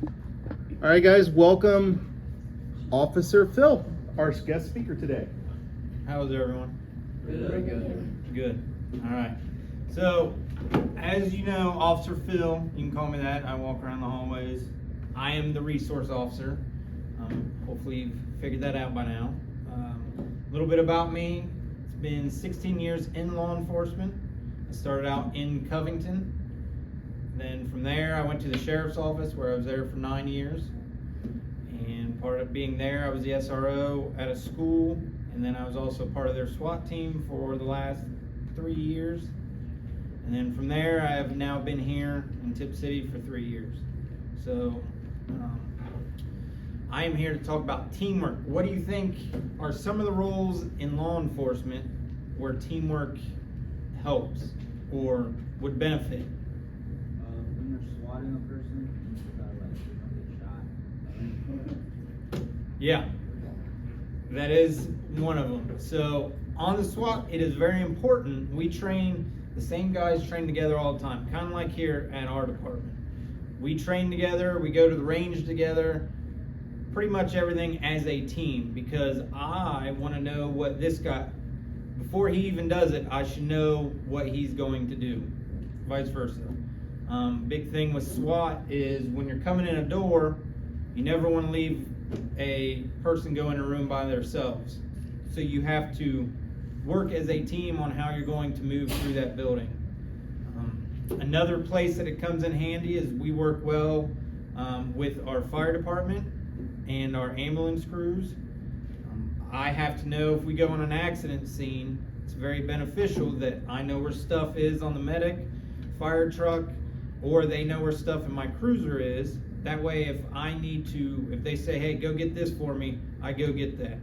All right, guys, welcome Officer Phil, our guest speaker today. How is everyone? Very good. Good. All right. So, as you know, Officer Phil, you can call me that. I walk around the hallways. I am the resource officer. Hopefully you've figured that out by now. A little bit about me. It's been 16 years in law enforcement. I started out in Covington. Then from there, I went to the sheriff's office where I was there for 9 years. And part of being there, I was the SRO at a school. And then I was also part of their SWAT team for the last 3 years. And then from there, I have now been here in Tipp City for 3 years. So I am here to talk about teamwork. What do you think are some of the roles in law enforcement where teamwork helps or would benefit? When you're swatting a person, you don't get shot. Yeah, that is one of them. So on the SWAT, it is very important. We train, the same guys train together all the time, kind of like here at our department. We train together, we go to the range together, pretty much everything as a team, because I want to know what this guy, before he even does it, I should know what he's going to do, vice versa. Big thing with SWAT is when you're coming in a door, you never want to leave a person go in a room by themselves. So you have to work as a team on how you're going to move through that building. Another place that it comes in handy is we work well with our fire department and our ambulance crews. I have to know if we go on an accident scene, it's very beneficial that I know where stuff is on the medic, fire truck, or they know where stuff in my cruiser is. That way, if I need to, if they say, hey, go get this for me, I go get that.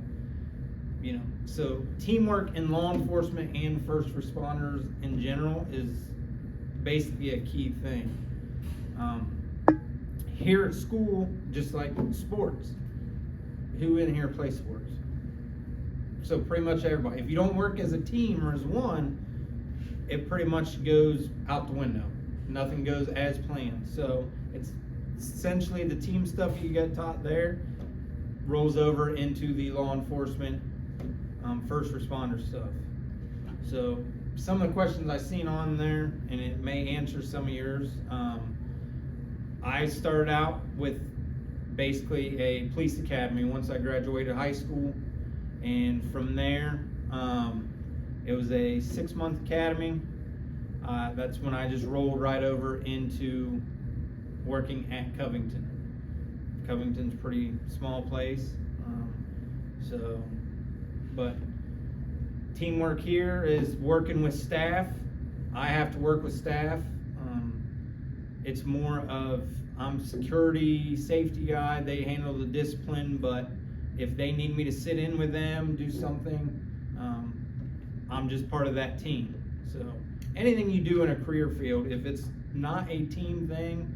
You know, so teamwork in law enforcement and first responders in general is basically a key thing. Here at school, just like sports, who in here plays sports? So pretty much everybody. If you don't work as a team or as one, it pretty much goes out the window. Nothing goes as planned. So it's essentially the team stuff you get taught there rolls over into the law enforcement, first responder stuff. So some of the questions I've seen on there, and it may answer some of yours. I started out with basically a police academy once I graduated high school, and from there, it was a 6-month academy. That's when I just rolled right over into working at Covington. Covington's a pretty small place, but teamwork here is working with staff. I have to work with staff. It's more of, I'm security, safety guy, they handle the discipline, but if they need me to sit in with them, do something, I'm just part of that team. So anything you do in a career field, if it's not a team thing,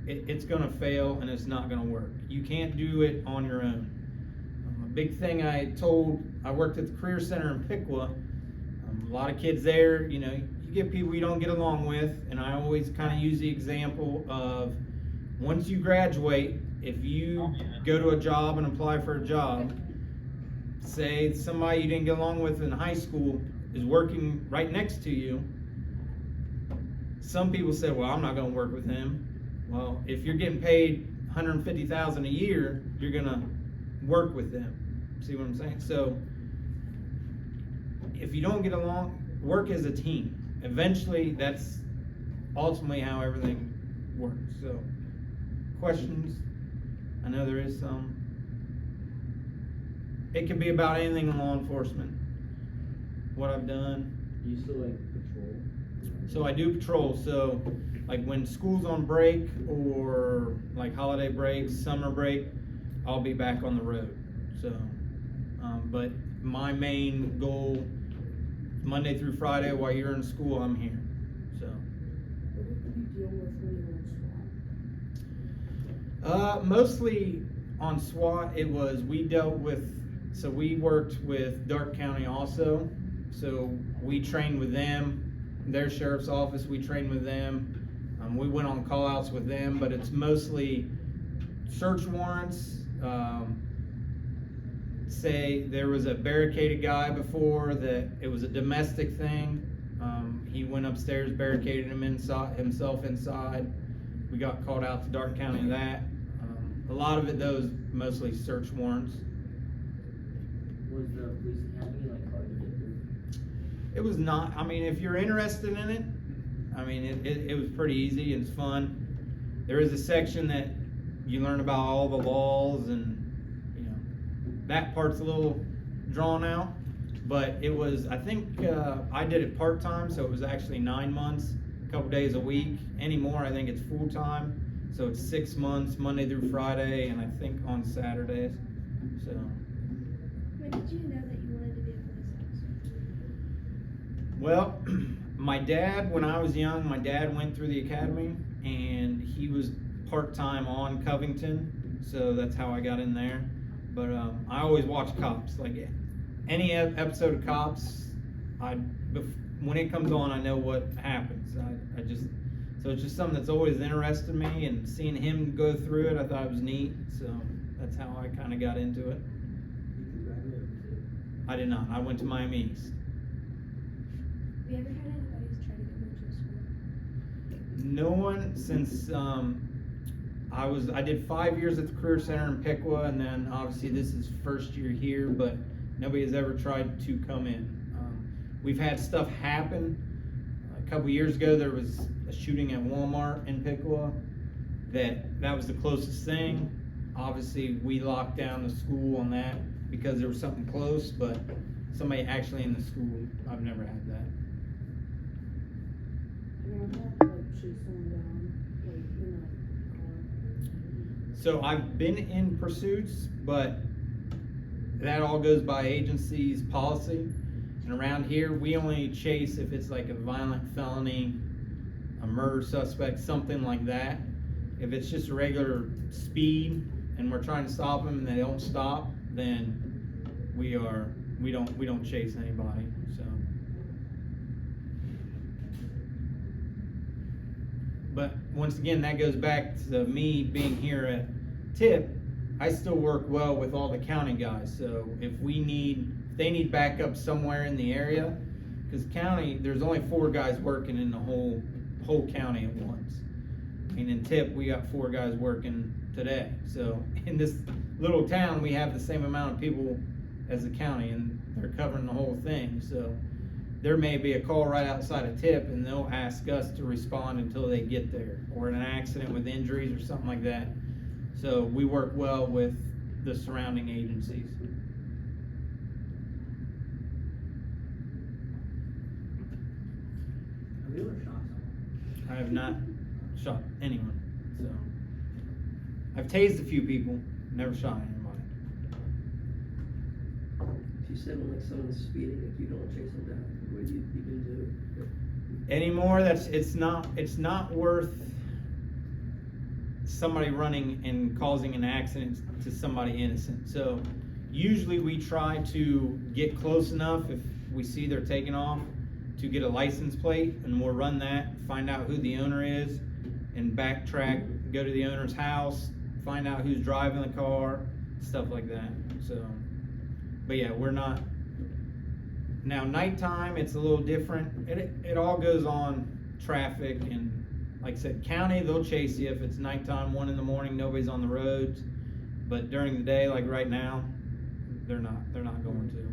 it's gonna fail and it's not gonna work. You can't do it on your own. A big thing I worked at the Career Center in Piqua. A lot of kids there, you know, you get people you don't get along with, and I always kind of use the example of once you graduate, if you go to a job and apply for a job, say somebody you didn't get along with in high school is working right next to you. Some people say, well, I'm not going to work with him. Well, if you're getting paid $150,000 a year, you're going to work with them. See what I'm saying? So if you don't get along, work as a team. Eventually, that's ultimately how everything works. So, questions? I know there is some. It can be about anything in law enforcement. What I've done. Do you still like patrol? So I do patrol. So like when school's on break or like holiday breaks, summer break, I'll be back on the road. So, but my main goal, Monday through Friday while you're in school, I'm here. So. What did you deal with when you were in SWAT? Mostly on SWAT, we worked with Darke County also. So we trained with them, their sheriff's office, we trained with them. We went on call outs with them, but it's mostly search warrants. Say there was a barricaded guy before that it was a domestic thing. He went upstairs, barricaded himself inside. We got called out to Dark County of that. A lot of it, those mostly search warrants. Was the police academy like hard to get through? It was not, I mean, if you're interested in it, I mean, it was pretty easy and it's fun. There is a section that you learn about all the laws and, you know, that part's a little drawn out. But it was, I think, I did it part-time, so it was actually 9 months, a couple days a week. Anymore, I think it's full-time. So it's 6 months, Monday through Friday, and I think on Saturdays, so. When did you know that you wanted to be a police officer? Well, my dad, when I was young, my dad went through the academy, and he was part-time on Covington, so that's how I got in there. But I always watch Cops, like any episode of Cops, when it comes on, I know what happens. So it's just something that's always interested me, and seeing him go through it, I thought it was neat. So that's how I kind of got into it. Did you graduate from Tip? I did not. I went to Miami East. Have you ever had anybody who's tried to come into school? No one since I did 5 years at the Career Center in Piqua, and then obviously this is first year here, but nobody has ever tried to come in. We've had stuff happen. A couple years ago, there was a shooting at Walmart in Piqua. That was the closest thing. Obviously, we locked down the school on that because there was something close, but somebody actually in the school, I've never had that. You ever had to like shoot someone down, like in a car? So I've been in pursuits, but that all goes by agency's policy. And around here, we only chase if it's like a violent felony, a murder suspect, something like that. If it's just a regular speed and we're trying to stop them and they don't stop, then we don't chase anybody. So, but once again, that goes back to me being here at TIP. I still work well with all the county guys. So if they need backup somewhere in the area, because county, there's only 4 guys working in the whole county at once. I mean, in TIP, we got 4 guys working today. So in this little town, we have the same amount of people as the county, and they're covering the whole thing. So there may be a call right outside of TIP, and they'll ask us to respond until they get there, or an accident with injuries or something like that. So we work well with the surrounding agencies. Have you ever shot someone? I have not shot anyone, so. I've tased a few people, never shot anybody. If you said when like someone's speeding, if you don't chase them down, what do you even do? Anymore, it's not worth somebody running and causing an accident to somebody innocent. So usually we try to get close enough if we see they're taking off to get a license plate, and we'll run that, find out who the owner is, and backtrack, go to the owner's house, find out who's driving the car, stuff like that. So, but yeah, we're not. Now nighttime, it's a little different. It all goes on traffic, and like I said, county, they'll chase you if it's nighttime, 1 in the morning, nobody's on the roads. But during the day, like right now, they're not going to.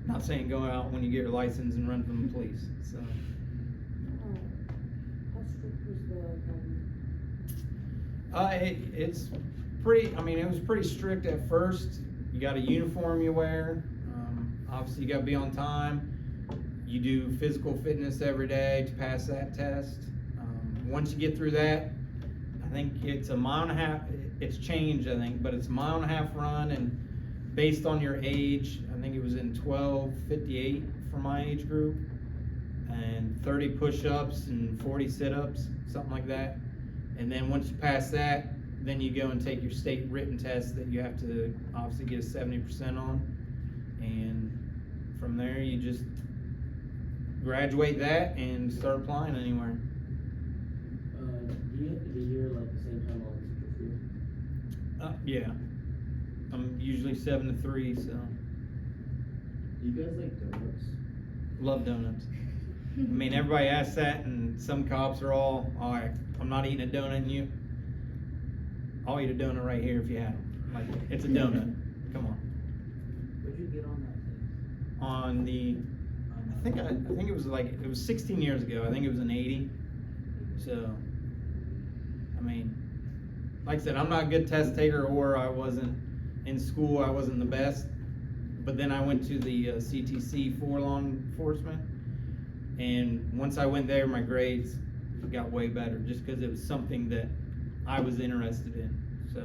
Not saying go out when you get your license and run from the police, so. How strict was the government? It's pretty, I mean, it was pretty strict at first. You got a uniform you wear. Obviously you gotta be on time. You do physical fitness every day to pass that test. Once you get through that, I think it's a 1.5 miles. It's changed, I think, but it's a 1.5 miles run, and based on your age, I think it was in 12:58 for my age group, and 30 push-ups and 40 sit-ups, something like that. And then once you pass that, then you go and take your state written test that you have to obviously get a 70% on. And from there, you just graduate that and start applying anywhere. Do you have to be here like the same time all the teachers do? Yeah. I'm usually 7 to 3, so Do you guys like donuts? love donuts. I mean, everybody asks that, and some cops are all right. I'm not eating a donut, and you. I'll eat a donut right here if you have them. Like, it's a donut. Come on. What'd you get on that thing? On the, I think it was 16 years ago. I think it was an 80. So, I mean, like I said, I'm not a good test taker, or I wasn't in school. I wasn't the best. But then I went to the CTC for law enforcement, and once I went there, my grades got way better, just because it was something that I was interested in. So,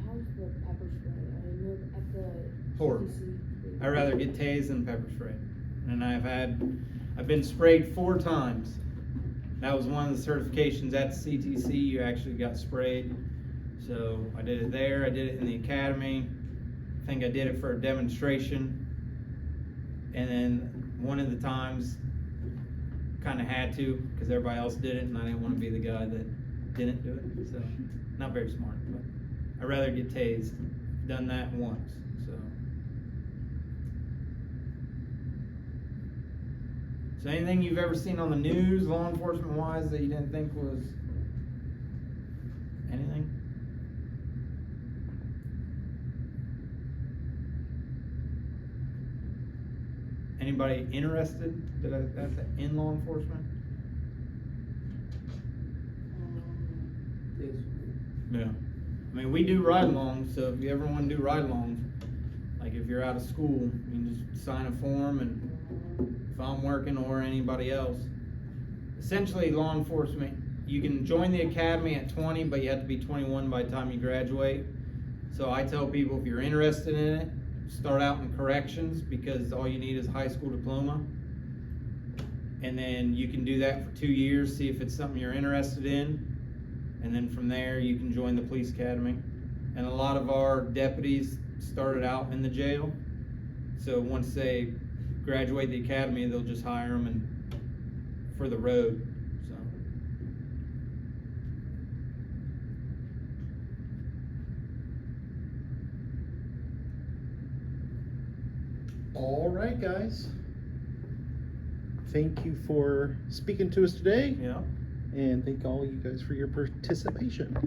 How's the pepper spray? I know at the Horrible. CTC, I'd rather get tased than pepper sprayed. And I've been sprayed 4 times. That was one of the certifications at the CTC. You actually got sprayed. So I did it there. I did it in the academy. I think I did it for a demonstration. And then one of the times, kind of had to, because everybody else did it, and I didn't want to be the guy that didn't do it. So, not very smart, but I'd rather get tased. Done that once. So anything you've ever seen on the news, law enforcement wise, that you didn't think was anything? Anybody interested that's in law enforcement? Things. Yeah. I mean, we do ride-alongs, so if you ever want to do ride-alongs, like if you're out of school, you can just sign a form, and if I'm working or anybody else. Essentially, law enforcement, you can join the academy at 20, but you have to be 21 by the time you graduate. So I tell people, if you're interested in it, start out in corrections, because all you need is a high school diploma. And then you can do that for 2 years, see if it's something you're interested in. And then from there, you can join the police academy. And a lot of our deputies started out in the jail. So once they graduate the academy, they'll just hire them and for the road. So. All right, guys. Thank you for speaking to us today, Yeah. and thank all you guys for your participation.